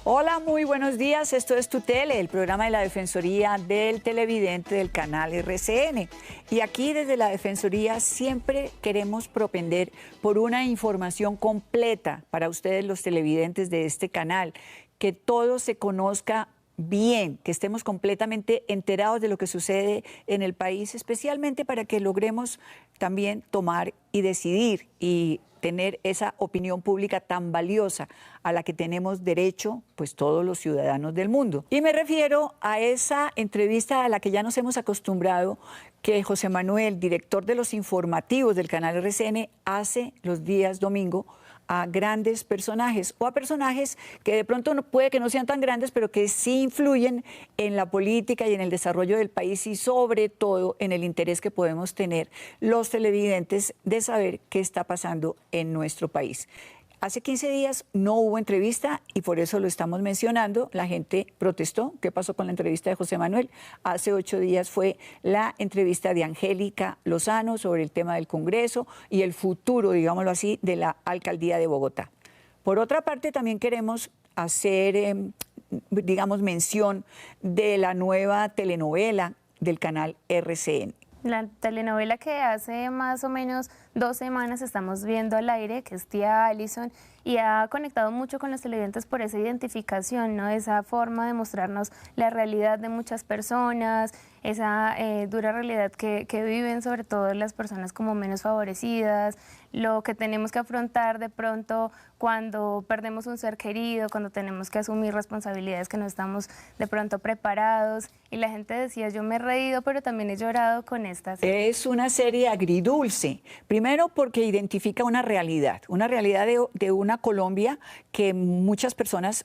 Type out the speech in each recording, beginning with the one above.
Hola, muy buenos días. Esto es Tu Tele, el programa de la Defensoría del Televidente del canal RCN. Y aquí desde la Defensoría siempre queremos propender por una información completa para ustedes los televidentes de este canal, que todo se conozca bien, que estemos completamente enterados de lo que sucede en el país, especialmente para que logremos también tomar y decidir y tener esa opinión pública tan valiosa a la que tenemos derecho, pues todos los ciudadanos del mundo. Y me refiero a esa entrevista a la que ya nos hemos acostumbrado, que José Manuel, director de los informativos del canal RCN, hace los días domingo a grandes personajes o a personajes que de pronto puede que no sean tan grandes, pero que sí influyen en la política y en el desarrollo del país y sobre todo en el interés que podemos tener los televidentes de saber qué está pasando en nuestro país. Hace 15 días no hubo entrevista y por eso lo estamos mencionando. La gente protestó. ¿Qué pasó con la entrevista de José Manuel? Hace 8 días fue la entrevista de Angélica Lozano sobre el tema del Congreso y el futuro, digámoslo así, de la alcaldía de Bogotá. Por otra parte, también queremos hacer, digamos, mención de la nueva telenovela del canal RCN. La telenovela que hace más o menos 2 semanas estamos viendo al aire, que es Tía Allison, y ha conectado mucho con los televidentes por esa identificación, ¿no? Esa forma de mostrarnos la realidad de muchas personas, esa dura realidad que viven sobre todo las personas como menos favorecidas, lo que tenemos que afrontar de pronto cuando perdemos un ser querido, cuando tenemos que asumir responsabilidades que no estamos de pronto preparados. Y la gente decía, yo me he reído, pero también he llorado con esta serie. Es una serie agridulce, primero porque identifica una realidad de una Colombia que muchas personas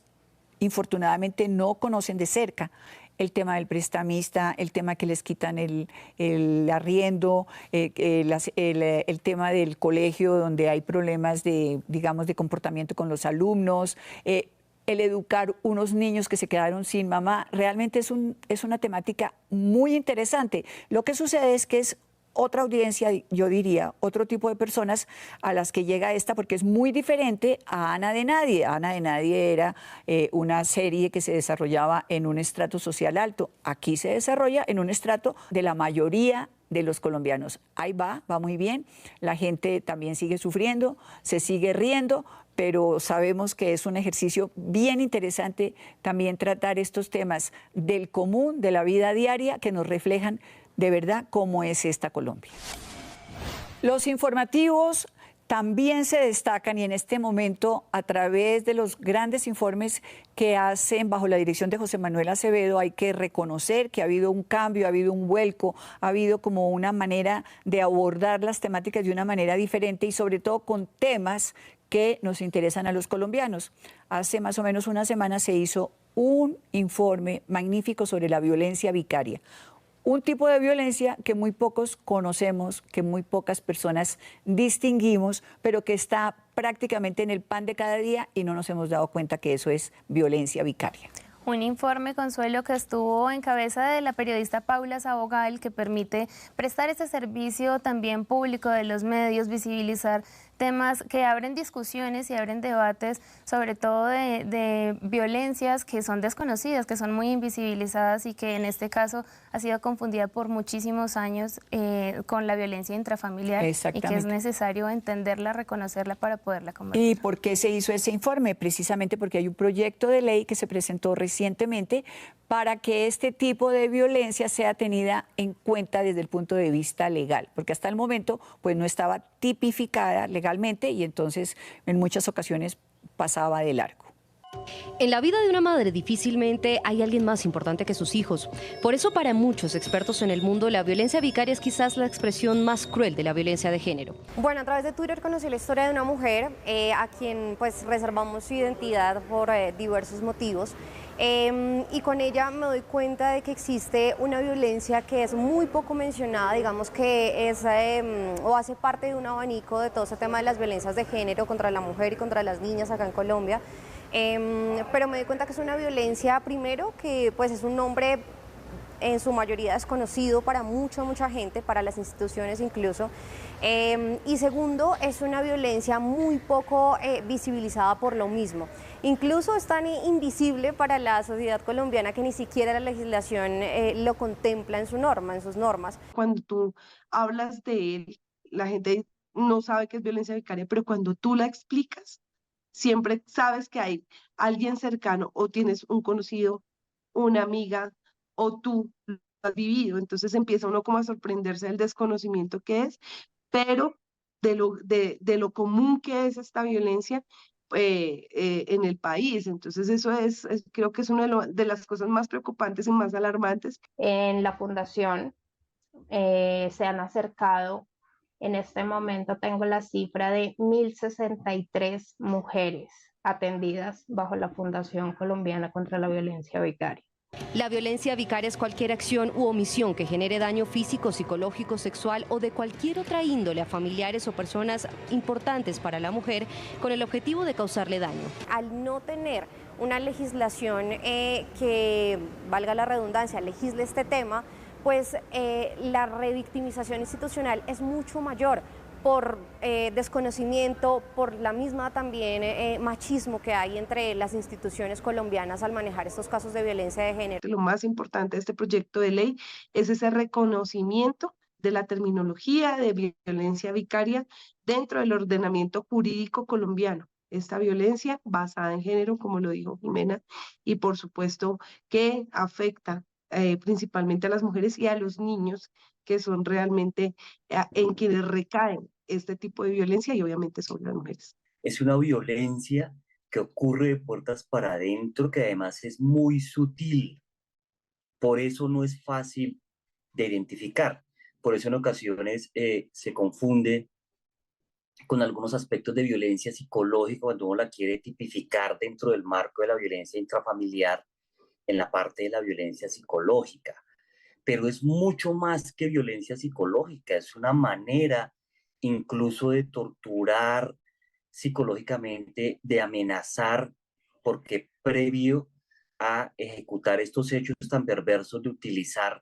infortunadamente no conocen de cerca. El tema del prestamista, el tema que les quitan el arriendo, el tema del colegio donde hay problemas de, digamos, de comportamiento con los alumnos, el educar unos niños que se quedaron sin mamá. Realmente es una temática muy interesante. Lo que sucede es que es otra audiencia, yo diría, otro tipo de personas a las que llega esta, porque es muy diferente a Ana de Nadie. Ana de Nadie era una serie que se desarrollaba en un estrato social alto. Aquí se desarrolla en un estrato de la mayoría de los colombianos. Ahí va muy bien. La gente también sigue sufriendo, se sigue riendo, pero sabemos que es un ejercicio bien interesante también tratar estos temas del común, de la vida diaria, que nos reflejan de verdad cómo es esta Colombia. Los informativos también se destacan y en este momento a través de los grandes informes que hacen bajo la dirección de José Manuel Acevedo hay que reconocer que ha habido un cambio, ha habido un vuelco, ha habido como una manera de abordar las temáticas de una manera diferente y sobre todo con temas que nos interesan a los colombianos. Hace más o menos una semana se hizo un informe magnífico sobre la violencia vicaria. Un tipo de violencia que muy pocos conocemos, que muy pocas personas distinguimos, pero que está prácticamente en el pan de cada día y no nos hemos dado cuenta que eso es violencia vicaria. Un informe, Consuelo, que estuvo en cabeza de la periodista Paula Sabogal, que permite prestar este servicio también público de los medios, visibilizar temas que abren discusiones y abren debates, sobre todo de violencias que son desconocidas, que son muy invisibilizadas y que en este caso ha sido confundida por muchísimos años con la violencia intrafamiliar y que es necesario entenderla, reconocerla para poderla combatir. ¿Y por qué se hizo ese informe? Precisamente porque hay un proyecto de ley que se presentó recientemente para que este tipo de violencia sea tenida en cuenta desde el punto de vista legal, porque hasta el momento pues no estaba tipificada legalmente y entonces en muchas ocasiones pasaba de largo. En la vida de una madre difícilmente hay alguien más importante que sus hijos. Por eso para muchos expertos en el mundo la violencia vicaria es quizás la expresión más cruel de la violencia de género. Bueno, a través de Twitter conocí la historia de una mujer a quien pues reservamos su identidad por diversos motivos. Y con ella me doy cuenta de que existe una violencia que es muy poco mencionada, digamos que es o hace parte de un abanico de todo ese tema de las violencias de género contra la mujer y contra las niñas acá en Colombia. Pero me doy cuenta que es una violencia, primero, que pues es un nombre en su mayoría desconocido para mucha gente, para las instituciones incluso. Y segundo, es una violencia muy poco visibilizada por lo mismo. incluso es tan invisible para la sociedad colombiana que ni siquiera la legislación lo contempla en su norma, en sus normas. Cuando tú hablas de él, la gente no sabe qué es violencia vicaria, pero cuando tú la explicas, siempre sabes que hay alguien cercano o tienes un conocido, una amiga o tú lo has vivido. Entonces empieza uno como a sorprenderse del desconocimiento que es, pero de lo común que es esta violencia en el país. Entonces eso creo que es una de las cosas más preocupantes y más alarmantes. En la fundación se han acercado, en este momento tengo la cifra de 1.063 mujeres atendidas bajo la Fundación Colombiana contra la Violencia Vicaria. La violencia vicaria es cualquier acción u omisión que genere daño físico, psicológico, sexual o de cualquier otra índole a familiares o personas importantes para la mujer con el objetivo de causarle daño. Al no tener una legislación que, valga la redundancia, legisle este tema, pues la revictimización institucional es mucho mayor por desconocimiento, por la misma también machismo que hay entre las instituciones colombianas al manejar estos casos de violencia de género. Lo más importante de este proyecto de ley es ese reconocimiento de la terminología de violencia vicaria dentro del ordenamiento jurídico colombiano. Esta violencia basada en género, como lo dijo Jimena, y por supuesto que afecta principalmente a las mujeres y a los niños, que son realmente en quienes recaen este tipo de violencia y obviamente sobre las mujeres. Es una violencia que ocurre de puertas para adentro, que además es muy sutil. Por eso no es fácil de identificar. Por eso en ocasiones se confunde con algunos aspectos de violencia psicológica cuando uno la quiere tipificar dentro del marco de la violencia intrafamiliar en la parte de la violencia psicológica. Pero es mucho más que violencia psicológica, es una manera incluso de torturar psicológicamente, de amenazar, porque previo a ejecutar estos hechos tan perversos de utilizar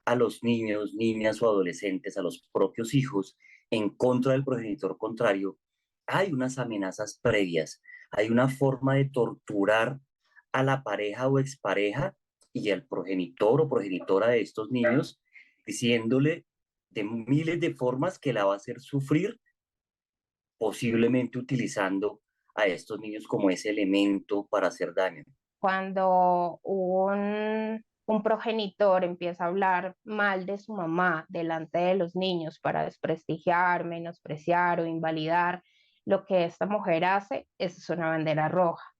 a los niños, niñas o adolescentes, a los propios hijos, en contra del progenitor contrario, hay unas amenazas previas, hay una forma de torturar a la pareja o expareja y al progenitor o progenitora de estos niños, diciéndole de miles de formas que la va a hacer sufrir, posiblemente utilizando a estos niños como ese elemento para hacer daño. Cuando un progenitor empieza a hablar mal de su mamá delante de los niños para desprestigiar, menospreciar o invalidar lo que esta mujer hace, eso es una bandera roja.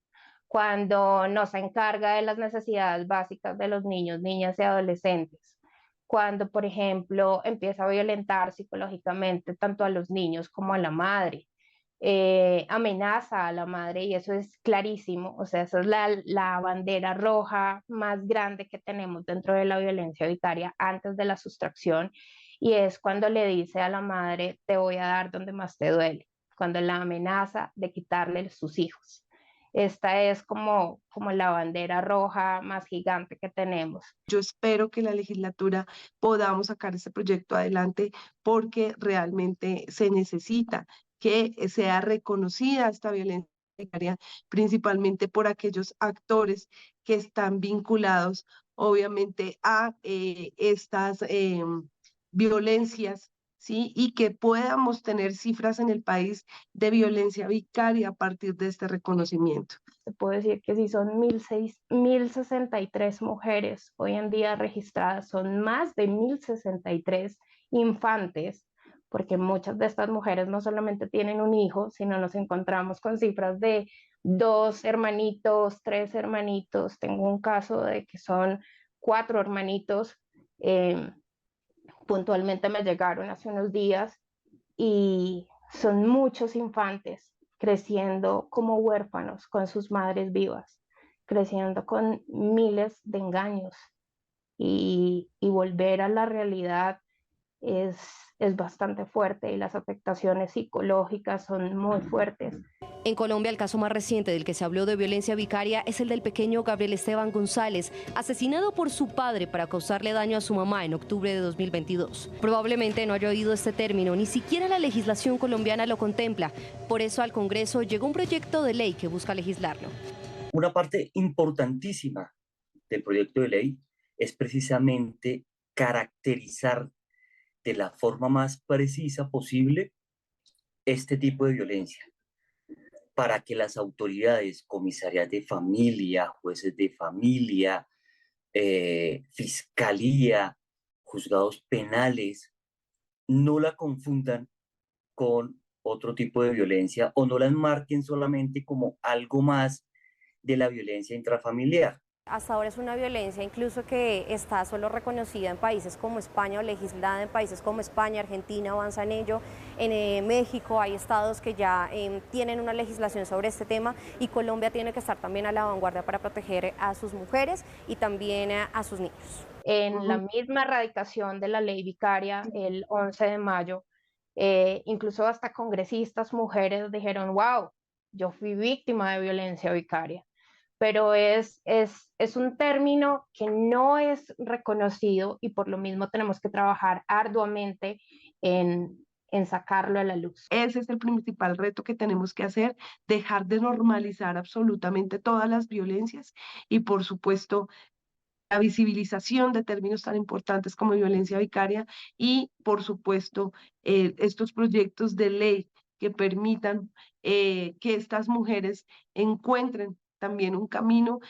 Cuando no se encarga de las necesidades básicas de los niños, niñas y adolescentes, cuando, por ejemplo, empieza a violentar psicológicamente tanto a los niños como a la madre, amenaza a la madre, y eso es clarísimo, o sea, esa es la bandera roja más grande que tenemos dentro de la violencia vicaria antes de la sustracción, y es cuando le dice a la madre, te voy a dar donde más te duele, cuando la amenaza de quitarle sus hijos. Esta es como la bandera roja más gigante que tenemos. Yo espero que la legislatura podamos sacar este proyecto adelante porque realmente se necesita que sea reconocida esta violencia vicaria, principalmente por aquellos actores que están vinculados, obviamente, a estas violencias, ¿sí? Y que podamos tener cifras en el país de violencia vicaria a partir de este reconocimiento. Se puede decir que si son 1.063 mujeres hoy en día registradas, son más de 1.063 infantes, porque muchas de estas mujeres no solamente tienen un hijo, sino nos encontramos con cifras de 2 hermanitos, 3 hermanitos. Tengo un caso de que son 4 hermanitos. Puntualmente me llegaron hace unos días y son muchos infantes creciendo como huérfanos con sus madres vivas, creciendo con miles de engaños y volver a la realidad es, es bastante fuerte y las afectaciones psicológicas son muy fuertes. En Colombia, el caso más reciente del que se habló de violencia vicaria es el del pequeño Gabriel Esteban González, asesinado por su padre para causarle daño a su mamá en octubre de 2022. Probablemente no haya oído este término, ni siquiera la legislación colombiana lo contempla. Por eso al Congreso llegó un proyecto de ley que busca legislarlo. Una parte importantísima del proyecto de ley es precisamente caracterizar de la forma más precisa posible este tipo de violencia, para que las autoridades, comisarías de familia, jueces de familia, fiscalía, juzgados penales, no la confundan con otro tipo de violencia o no la enmarquen solamente como algo más de la violencia intrafamiliar. Hasta ahora es una violencia incluso que está solo reconocida en países como España o legislada en países como España, Argentina avanza en ello, en México hay estados que ya tienen una legislación sobre este tema y Colombia tiene que estar también a la vanguardia para proteger a sus mujeres y también a sus niños. En la misma erradicación de la ley vicaria, el 11 de mayo, incluso hasta congresistas mujeres dijeron, wow, yo fui víctima de violencia vicaria. Pero es un término que no es reconocido y por lo mismo tenemos que trabajar arduamente en sacarlo a la luz. Ese es el principal reto que tenemos que hacer, dejar de normalizar absolutamente todas las violencias y, por supuesto, la visibilización de términos tan importantes como violencia vicaria y, por supuesto, estos proyectos de ley que permitan que estas mujeres encuentren también un camino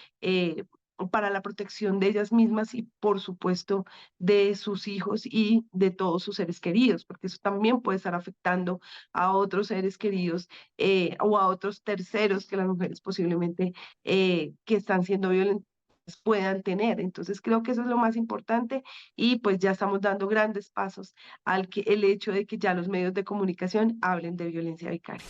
para la protección de ellas mismas y, por supuesto, de sus hijos y de todos sus seres queridos, porque eso también puede estar afectando a otros seres queridos o a otros terceros que las mujeres posiblemente que están siendo violentadas puedan tener. Entonces creo que eso es lo más importante y pues ya estamos dando grandes pasos al que el hecho de que ya los medios de comunicación hablen de violencia vicaria.